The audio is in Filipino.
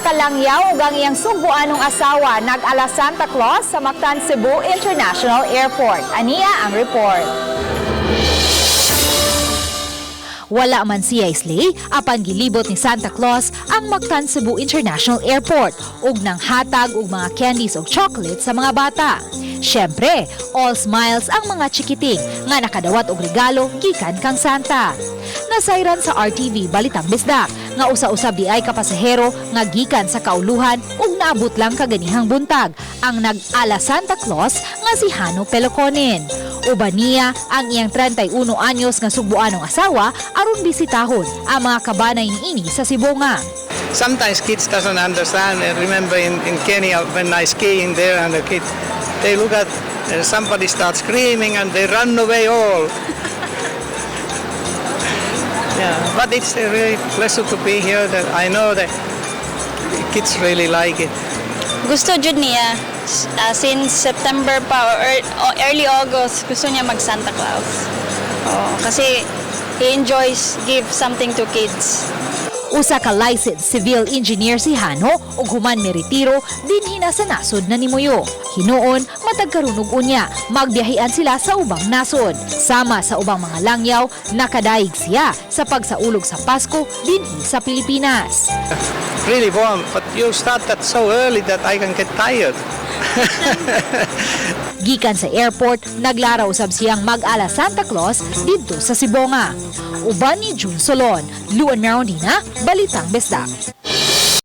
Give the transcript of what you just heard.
Usa ka langyaw ug ang iyang subuanong asawa nag-ala Santa Claus sa Mactan, Cebu International Airport. Aniya ang report. Wala man siya islay, apan gilibot ni Santa Claus ang Mactan, Cebu International Airport ug nang hatag og mga candies ug chocolates sa mga bata. Syempre, all smiles ang mga chikiting nga nakadawat og regalo gikan kang Santa. Nasayran sa RTV Balitang Bisdak nga usa-usab di ay kapasahero nga gikan sa kauluhan ug naabot lang kaganihang buntag ang nag-ala Santa Claus nga si Hano Peloconin. Uban niya ang iyang 31 anyos nga subuanong asawa aron bisitahon ang mga kabanay niini sa Sibonga. Sometimes kids doesn't understand. I remember in Kenya when I skiing there and the kids, they look at somebody starts screaming and they run away all. Yeah, but it's a really pleasure to be here. That I know that kids really like it. Gusto jud niya since September pa or early August gusto niya mag Santa Claus. Kasi he enjoys give something to kids. Usa ka licensed civil engineer si Hano ug human mi retiro dinhi na sa nasod na nimuyo. Hinuon matag karunog unya magbiyahean sila sa ubang nasod. Sama sa ubang mga langyaw nakadaig siya sa pagsaulog sa Pasko dinhi sa Pilipinas. Really warm, but you start that so early that I can get tired. Gikan sa airport, naglaraw usab siyang mag-ala Santa Claus didto sa Sibonga. Uban ni June Solon, Luan Merondina, Balitang Bisdak.